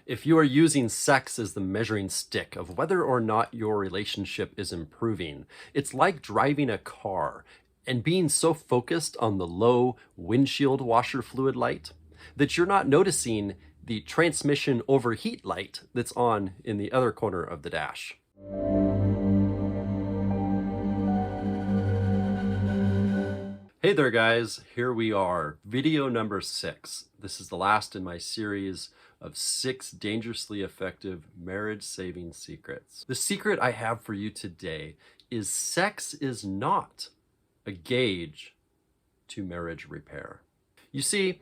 If you are using sex as the measuring stick of whether or not your relationship is improving, it's like driving a car and being so focused on the low windshield washer fluid light that you're not noticing the transmission overheat light that's on in the other corner of the dash. Hey there, guys. Here we are, video number 6. This is the last in my series of 6 dangerously effective marriage-saving secrets. The secret I have for you today is sex is not a gauge to marriage repair. You see,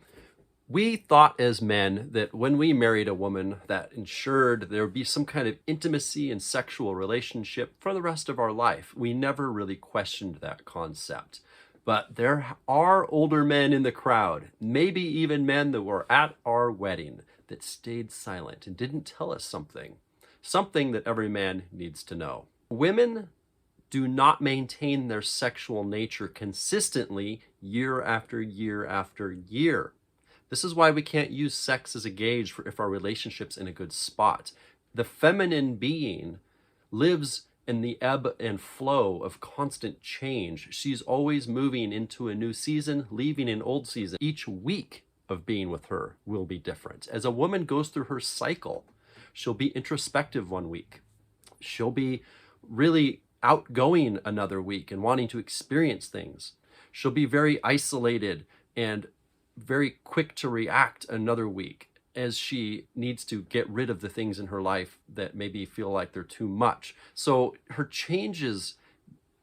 we thought as men that when we married a woman that ensured there would be some kind of intimacy and sexual relationship for the rest of our life. We never really questioned that concept. But there are older men in the crowd, maybe even men that were at our wedding, that stayed silent and didn't tell us something that every man needs to know. Women do not maintain their sexual nature consistently year after year after year. This is why we can't use sex as a gauge for if our relationship's in a good spot. The feminine being lives in the ebb and flow of constant change. She's always moving into a new season, leaving an old season. Each week of being with her will be different. As a woman goes through her cycle, she'll be introspective one week. She'll be really outgoing another week and wanting to experience things. She'll be very isolated and very quick to react another week, as she needs to get rid of the things in her life that maybe feel like they're too much. So her changes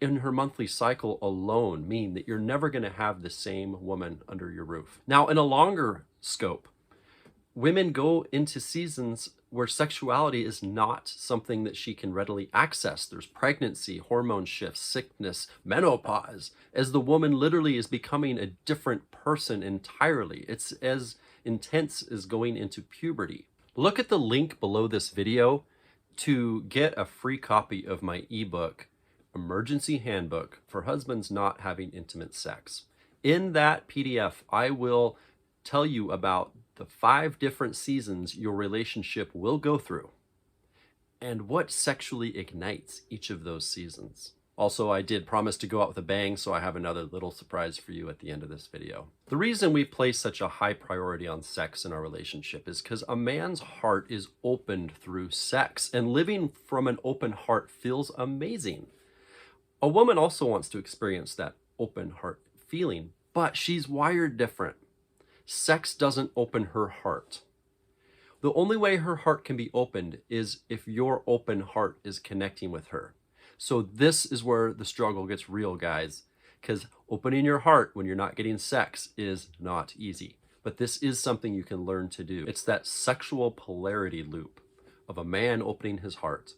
in her monthly cycle alone mean that you're never going to have the same woman under your roof. Now, in a longer scope, women go into seasons where sexuality is not something that she can readily access. There's pregnancy, hormone shifts, sickness, menopause, as the woman literally is becoming a different person entirely. It's as intense as going into puberty. Look at the link below this video to get a free copy of my ebook, Emergency Handbook for Husbands Not Having Intimate Sex. In that PDF, I will tell you about the 5 different seasons your relationship will go through and what sexually ignites each of those seasons. Also, I did promise to go out with a bang, so I have another little surprise for you at the end of this video. The reason we place such a high priority on sex in our relationship is because a man's heart is opened through sex, and living from an open heart feels amazing. A woman also wants to experience that open heart feeling, but she's wired different. Sex doesn't open her heart. The only way her heart can be opened is if your open heart is connecting with her. So this is where the struggle gets real, guys, because opening your heart when you're not getting sex is not easy. But this is something you can learn to do. It's that sexual polarity loop of a man opening his heart,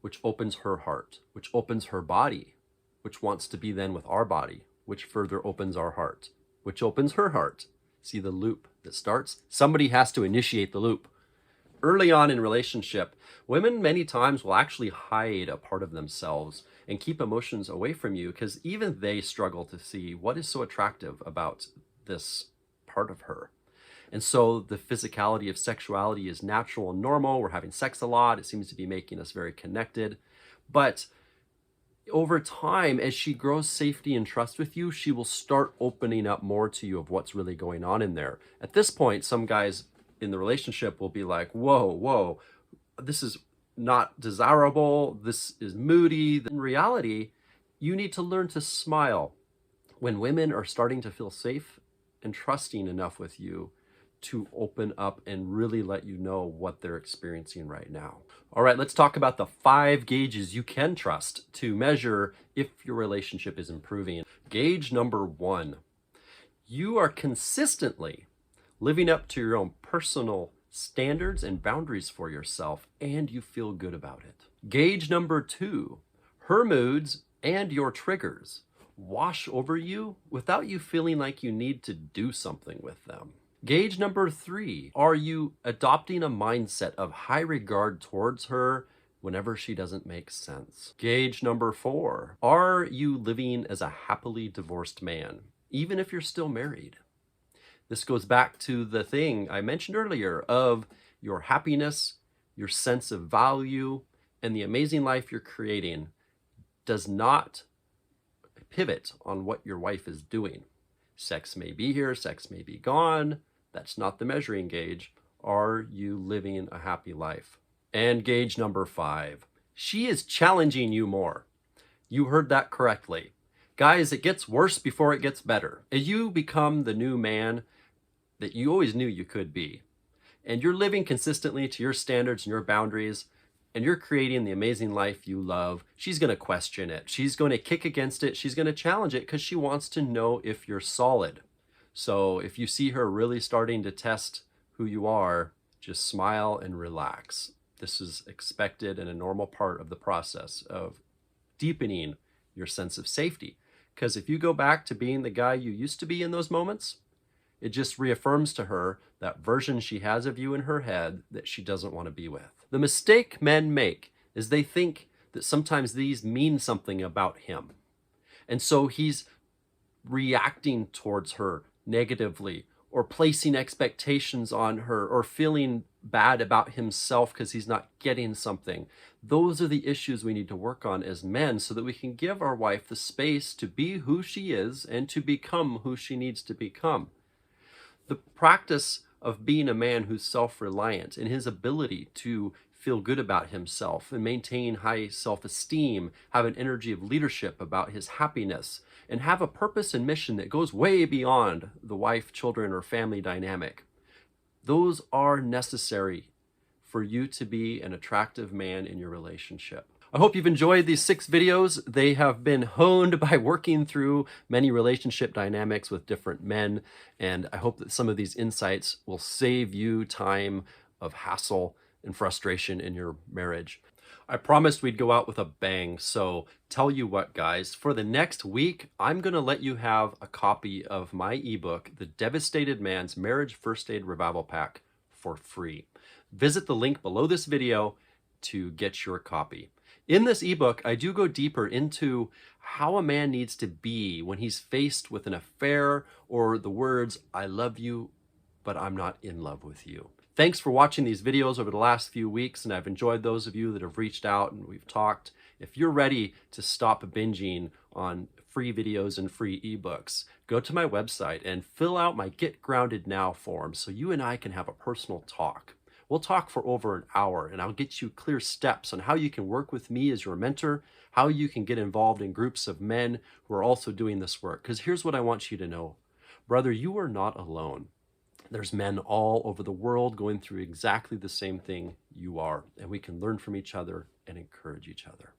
which opens her heart, which opens her body, which wants to be then with our body, which further opens our heart, which opens her heart. See the loop that starts? Somebody has to initiate the loop. Early on in relationship, women many times will actually hide a part of themselves and keep emotions away from you because even they struggle to see what is so attractive about this part of her. And so the physicality of sexuality is natural and normal. We're having sex a lot. It seems to be making us very connected. But over time, as she grows safety and trust with you, she will start opening up more to you of what's really going on in there. At this point, some guys in the relationship will be like, whoa, this is not desirable. This is moody. In reality, you need to learn to smile when women are starting to feel safe and trusting enough with you to open up and really let you know what they're experiencing right now. All right, let's talk about the 5 gauges you can trust to measure if your relationship is improving. Gauge number 1, you are consistently living up to your own personal standards and boundaries for yourself, and you feel good about it. Gauge number 2, her moods and your triggers wash over you without you feeling like you need to do something with them. Gauge number 3, are you adopting a mindset of high regard towards her whenever she doesn't make sense? Gauge number 4, are you living as a happily divorced man, even if you're still married? This goes back to the thing I mentioned earlier of your happiness, your sense of value, and the amazing life you're creating does not pivot on what your wife is doing. Sex may be here, sex may be gone. That's not the measuring gauge. Are you living a happy life? And gauge number 5, she is challenging you more. You heard that correctly. Guys, it gets worse before it gets better. As you become the new man that you always knew you could be, and you're living consistently to your standards and your boundaries, and you're creating the amazing life you love, she's going to question it. She's going to kick against it. She's going to challenge it because she wants to know if you're solid. So if you see her really starting to test who you are, just smile and relax. This is expected and a normal part of the process of deepening your sense of safety. Because if you go back to being the guy you used to be in those moments, it just reaffirms to her that version she has of you in her head that she doesn't want to be with. The mistake men make is they think that sometimes these mean something about him. And so he's reacting towards her negatively or placing expectations on her or feeling bad about himself because he's not getting something. Those are the issues we need to work on as men so that we can give our wife the space to be who she is and to become who she needs to become. The practice of being a man who's self-reliant in his ability to feel good about himself and maintain high self-esteem, have an energy of leadership about his happiness, and have a purpose and mission that goes way beyond the wife, children, or family dynamic. Those are necessary for you to be an attractive man in your relationship. I hope you've enjoyed these 6 videos. They have been honed by working through many relationship dynamics with different men, and I hope that some of these insights will save you time of hassle and frustration in your marriage. I promised we'd go out with a bang, so tell you what, guys, for the next week, I'm going to let you have a copy of my ebook, The Devastated Man's Marriage First Aid Revival Pack, for free. Visit the link below this video to get your copy. In this ebook, I do go deeper into how a man needs to be when he's faced with an affair or the words, "I love you, but I'm not in love with you." Thanks for watching these videos over the last few weeks, and I've enjoyed those of you that have reached out and we've talked. If you're ready to stop binging on free videos and free ebooks, go to my website and fill out my Get Grounded Now form so you and I can have a personal talk. We'll talk for over an hour, and I'll get you clear steps on how you can work with me as your mentor, how you can get involved in groups of men who are also doing this work. Because here's what I want you to know. Brother, you are not alone. There's men all over the world going through exactly the same thing you are, and we can learn from each other and encourage each other.